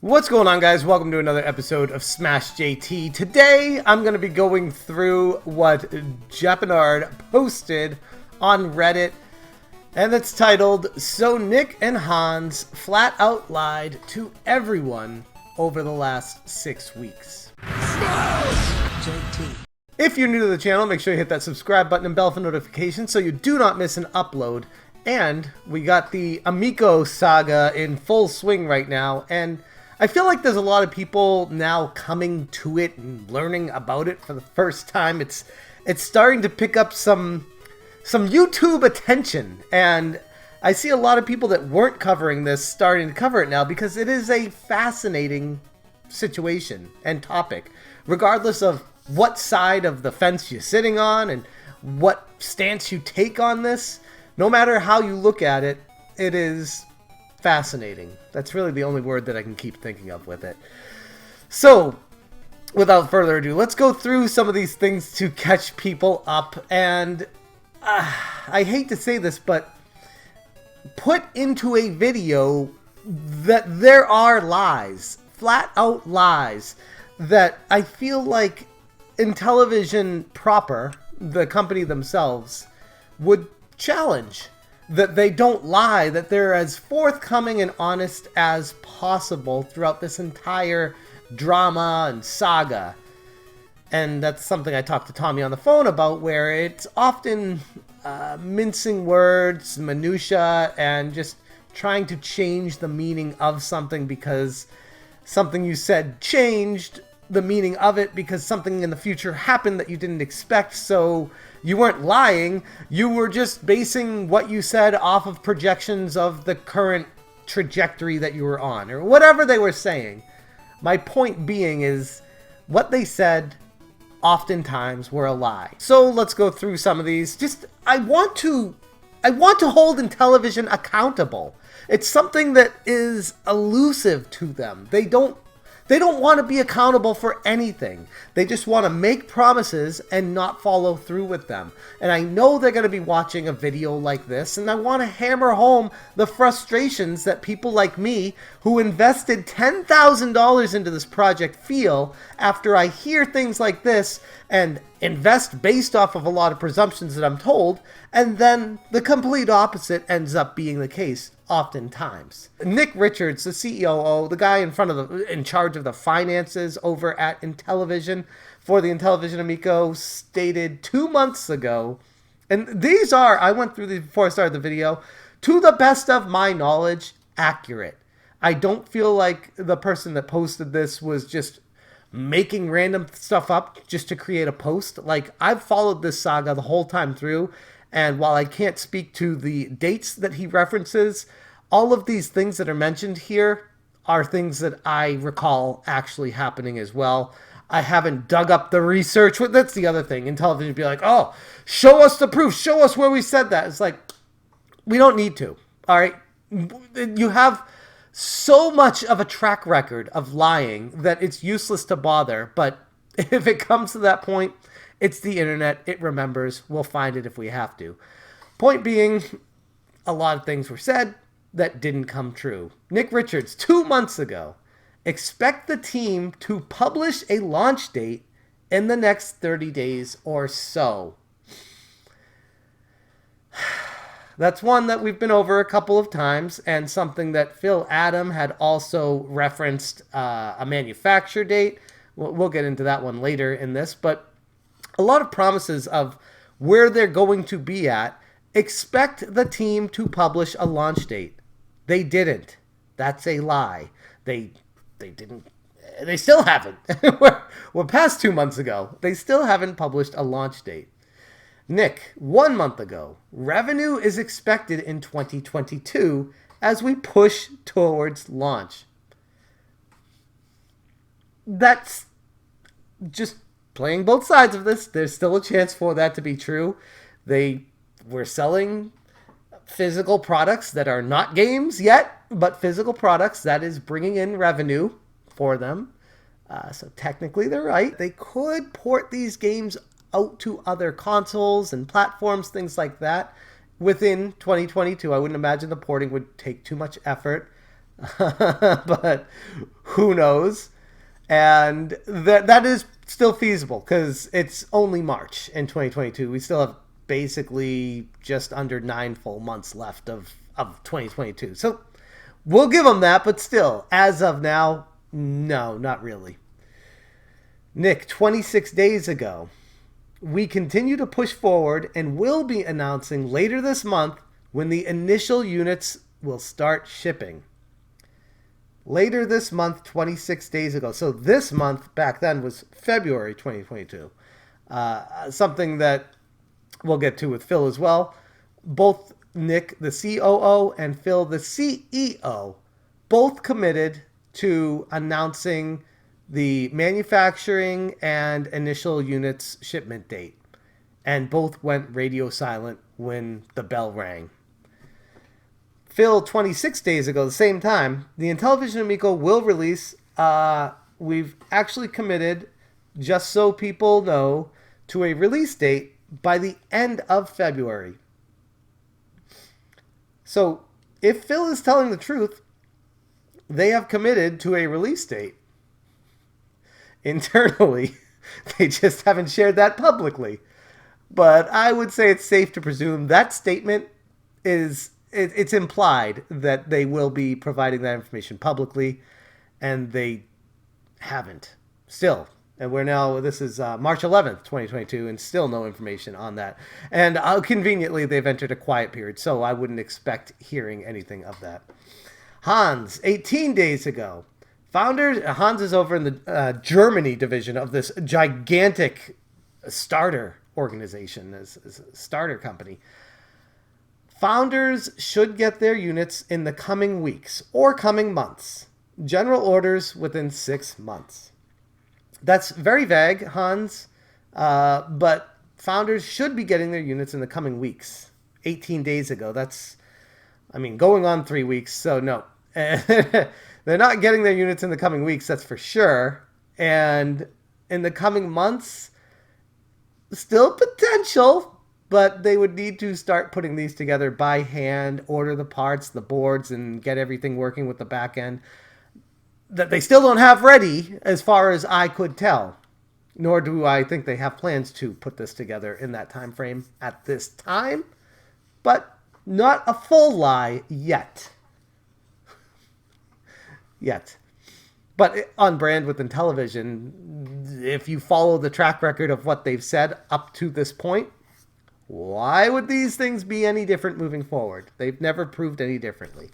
What's going on, guys? Welcome to another episode of Smash JT. Today, I'm going to be going through what Jeppinard posted on Reddit, and it's titled, "So Nick and Hans flat out lied to everyone over the last 6 weeks." Smash JT. If you're new to the channel, make sure you hit that subscribe button and bell for notifications so you do not miss an upload. And we got the Amico saga in full swing right now, and I feel like there's a lot of people now coming to it and learning about it for the first time. It's starting to pick up some YouTube attention, and I see a lot of people that weren't covering this starting to cover it now because it is a fascinating situation and topic, regardless of what side of the fence you're sitting on and what stance you take on this. No matter how you look at it, it is fascinating. That's really the only word that I can keep thinking of with it. So, without further ado, let's go through some of these things to catch people up. And I hate to say this, but put into a video that there are lies, flat out lies, that I feel like Intellivision proper, the company themselves, would challenge. That they don't lie, that they're as forthcoming and honest as possible throughout this entire drama and saga. And that's something I talked to Tommy on the phone about, where it's often mincing words, minutia, and just trying to change the meaning of something because something you said changed the meaning of it because something in the future happened that you didn't expect. So you weren't lying, you were just basing what you said off of projections of the current trajectory that you were on, or whatever they were saying. My point being is, what they said oftentimes were a lie. So let's go through some of these. I want to hold Intellivision accountable. It's something that is elusive to them. They don't want to be accountable for anything. They just want to make promises and not follow through with them. And I know they're going to be watching a video like this, and I want to hammer home the frustrations that people like me, who invested $10,000 into this project, feel after I hear things like this and invest based off of a lot of presumptions that I'm told, and then the complete opposite ends up being the case oftentimes. Nick Richards, the COO, the guy in charge of the finances over at Intellivision for the Intellivision Amico, stated 2 months ago, and these are, I went through these before I started the video, to the best of my knowledge, accurate. I don't feel like the person that posted this was just making random stuff up just to create a post. Like, I've followed this saga the whole time through, and while I can't speak to the dates that he references, all of these things that are mentioned here are things that I recall actually happening as well. I haven't dug up the research. That's the other thing. Intellivision would be like, oh, show us the proof. Show us where we said that. It's like, we don't need to. All right? You have so much of a track record of lying that it's useless to bother. But if it comes to that point, it's the internet. It remembers. We'll find it if we have to. Point being, a lot of things were said that didn't come true. Nick Richards, 2 months ago, expect the team to publish a launch date in the next 30 days or so. That's one that we've been over a couple of times, and something that Phil Adam had also referenced a manufacture date. We'll get into that one later in this, but a lot of promises of where they're going to be at. Expect the team to publish a launch date. They didn't. That's a lie. They didn't. They still haven't. We're past 2 months ago. They still haven't published a launch date. Nick, 1 month ago, revenue is expected in 2022 as we push towards launch. That's just playing both sides of this. There's still a chance for that to be true. They were selling physical products that are not games yet, but physical products that is bringing in revenue for them. So technically they're right. They could port these games out to other consoles and platforms, things like that, within 2022. I wouldn't imagine the porting would take too much effort. But who knows? And that is still feasible because it's only March in 2022. We still have basically just under 9 full months left of 2022. So we'll give them that, but still, as of now, no, not really. Nick, 26 days ago, we continue to push forward and will be announcing later this month when the initial units will start shipping. Later this month, 26 days ago. So this month back then was February 2022. Something that we'll get to with Phil as well. Both Nick, the COO, and Phil, the CEO, both committed to announcing the manufacturing and initial units shipment date. And both went radio silent when the bell rang. Phil, 26 days ago, the same time, the Intellivision Amico will release. We've actually committed, just so people know, to a release date by the end of February. So, if Phil is telling the truth, they have committed to a release date. Internally, they just haven't shared that publicly. But I would say it's safe to presume that statement is... It's implied that they will be providing that information publicly, and they haven't. Still. And this is March 11th, 2022, and still no information on that. And conveniently, they've entered a quiet period, so I wouldn't expect hearing anything of that. Hans, 18 days ago. Hans is over in the Germany division of this gigantic starter organization, this starter company. Founders should get their units in the coming weeks or coming months. General orders within 6 months. That's very vague, Hans, but founders should be getting their units in the coming weeks. 18 days ago, going on 3 weeks, so no. They're not getting their units in the coming weeks, that's for sure. And in the coming months, still potential, but they would need to start putting these together by hand, order the parts, the boards, and get everything working with the back end that they still don't have ready as far as I could tell. Nor do I think they have plans to put this together in that time frame at this time. But not a full lie yet. But on brand with Intellivision, if you follow the track record of what they've said up to this point, why would these things be any different moving forward? They've never proved any differently.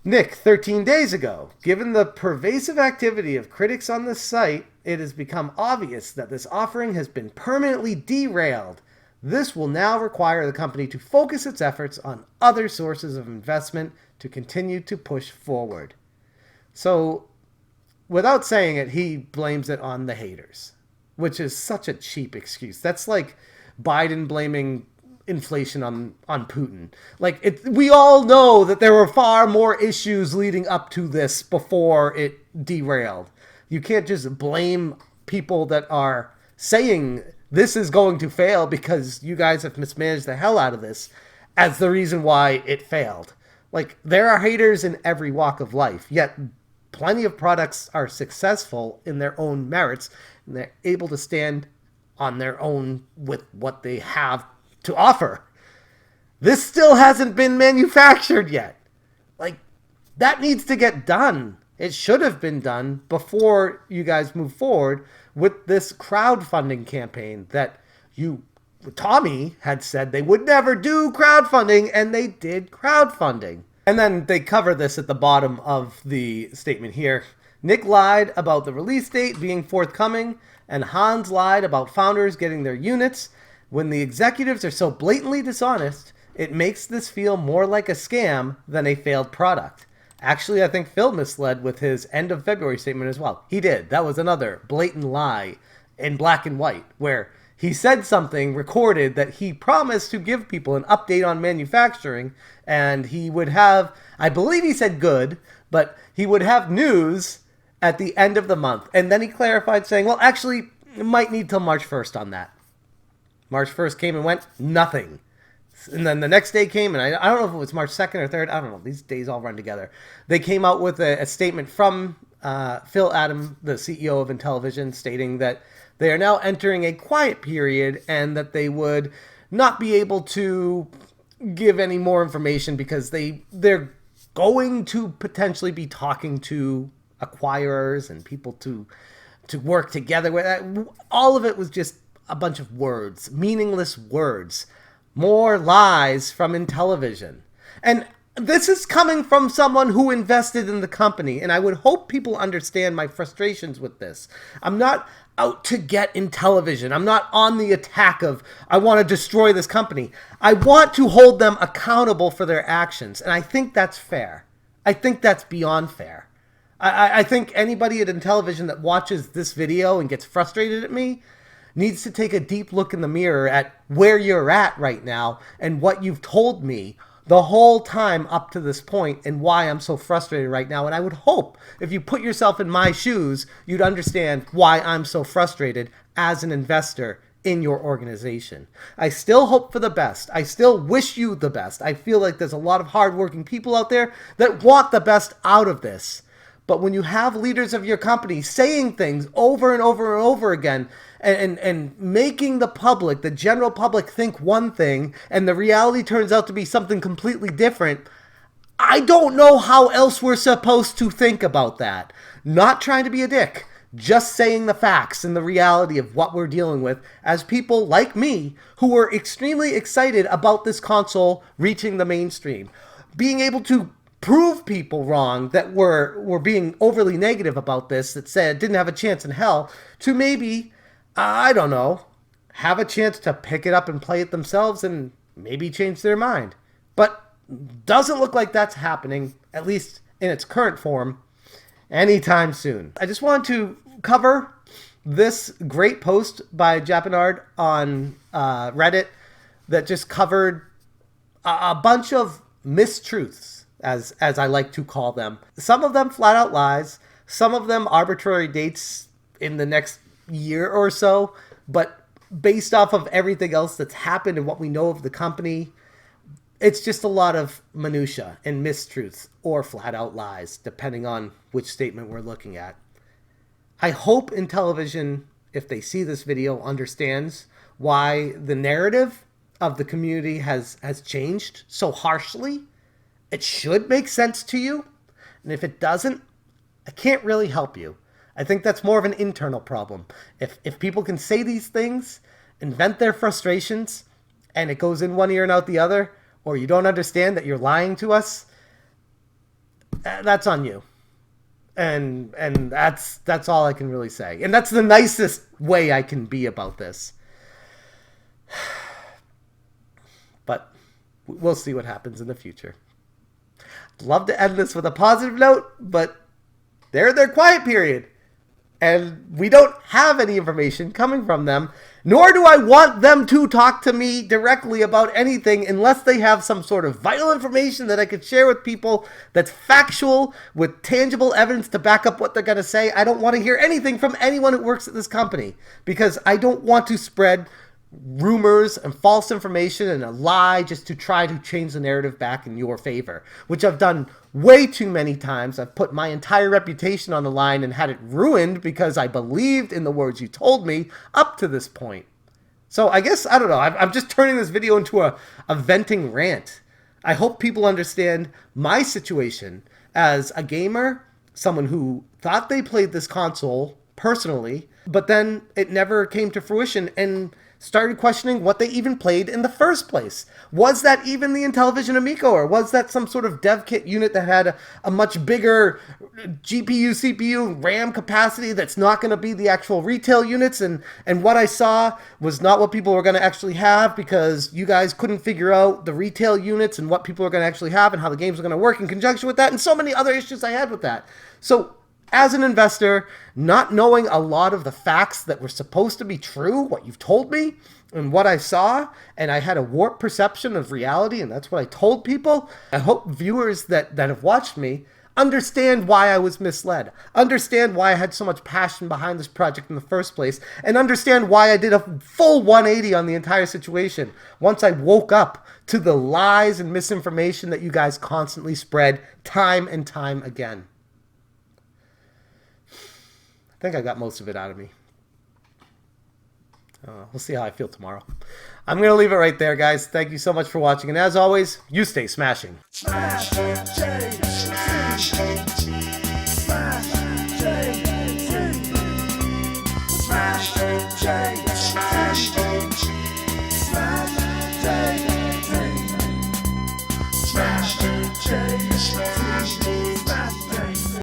Nick, 13 days ago, given the pervasive activity of critics on this site, it has become obvious that this offering has been permanently derailed. This will now require the company to focus its efforts on other sources of investment to continue to push forward. So, without saying it, he blames it on the haters, which is such a cheap excuse. That's like Biden blaming inflation on Putin. We all know that there were far more issues leading up to this before it derailed. You can't just blame people that are saying this is going to fail because you guys have mismanaged the hell out of this as the reason why it failed. There are haters in every walk of life, yet plenty of products are successful in their own merits, and they're able to stand on their own with what they have to offer. This still hasn't been manufactured yet. That needs to get done. It should have been done before you guys move forward with this crowdfunding campaign that Tommy had said they would never do crowdfunding, and they did crowdfunding. And then they cover this at the bottom of the statement here. Nick lied about the release date being forthcoming, and Hans lied about founders getting their units. When the executives are so blatantly dishonest, it makes this feel more like a scam than a failed product. Actually, I think Phil misled with his end of February statement as well. He did. That was another blatant lie in black and white, where he said something recorded that he promised to give people an update on manufacturing, and he would have, I believe he said good, but he would have news at the end of the month. And then he clarified saying, well, actually, it might need till March 1st on that. March 1st came and went, nothing. And then the next day came, and I don't know if it was March 2nd or 3rd. I don't know. These days all run together. They came out with a statement from Phil Adam, the CEO of Intellivision, stating that they are now entering a quiet period and that they would not be able to give any more information because they're going to potentially be talking to acquirers and people to work together with. All of it was just a bunch of words, meaningless words. More lies from Intellivision. And this is coming from someone who invested in the company, and I would hope people understand my frustrations with this. I'm not out to get Intellivision. I'm not on the attack of, I want to destroy this company. I want to hold them accountable for their actions, and I think that's fair. I think that's beyond fair. I think anybody at Intellivision that watches this video and gets frustrated at me needs to take a deep look in the mirror at where you're at right now and what you've told me the whole time up to this point and why I'm so frustrated right now. And I would hope if you put yourself in my shoes, you'd understand why I'm so frustrated as an investor in your organization. I still hope for the best. I still wish you the best. I feel like there's a lot of hardworking people out there that want the best out of this. But when you have leaders of your company saying things over and over and over again and making the public, the general public, think one thing and the reality turns out to be something completely different, I don't know how else we're supposed to think about that. Not trying to be a dick, just saying the facts and the reality of what we're dealing with as people like me who were extremely excited about this console reaching the mainstream. Being able to prove people wrong that were being overly negative about this, that said didn't have a chance in hell, to maybe, I don't know, have a chance to pick it up and play it themselves and maybe change their mind. But doesn't look like that's happening, at least in its current form, anytime soon. I just wanted to cover this great post by Japinard on Reddit that just covered a bunch of mistruths, as I like to call them. Some of them flat out lies, some of them arbitrary dates in the next year or so, but based off of everything else that's happened and what we know of the company, it's just a lot of minutia and mistruths or flat out lies, depending on which statement we're looking at. I hope Intellivision, if they see this video, understands why the narrative of the community has changed so harshly. It should make sense to you. And if it doesn't, I can't really help you. I think that's more of an internal problem. If people can say these things, invent their frustrations, and it goes in one ear and out the other, or you don't understand that you're lying to us, that's on you. And that's all I can really say. And that's the nicest way I can be about this. But we'll see what happens in the future. Love to end this with a positive note, but they're in their quiet period. And we don't have any information coming from them, nor do I want them to talk to me directly about anything unless they have some sort of vital information that I could share with people that's factual, with tangible evidence to back up what they're going to say. I don't want to hear anything from anyone who works at this company because I don't want to spread rumors and false information and a lie just to try to change the narrative back in your favor, which I've done way too many times. I've put my entire reputation on the line and had it ruined because I believed in the words you told me up to this point. So I guess, I don't know, I'm just turning this video into a venting rant. I hope people understand my situation as a gamer, someone who thought they played this console personally, but then it never came to fruition and started questioning what they even played in the first place. Was that even the Intellivision Amico, or was that some sort of dev kit unit that had a much bigger GPU, CPU, RAM capacity that's not going to be the actual retail units, and what I saw was not what people were going to actually have because you guys couldn't figure out the retail units and what people were going to actually have and how the games were going to work in conjunction with that, and so many other issues I had with that. So as an investor, not knowing a lot of the facts that were supposed to be true, what you've told me, and what I saw, and I had a warped perception of reality, and that's what I told people. I hope viewers that have watched me understand why I was misled, understand why I had so much passion behind this project in the first place, and understand why I did a full 180 on the entire situation once I woke up to the lies and misinformation that you guys constantly spread time and time again. I think I got most of it out of me. We'll see how I feel tomorrow. I'm going to leave it right there, guys. Thank you so much for watching. And as always, you stay smashing. Smash,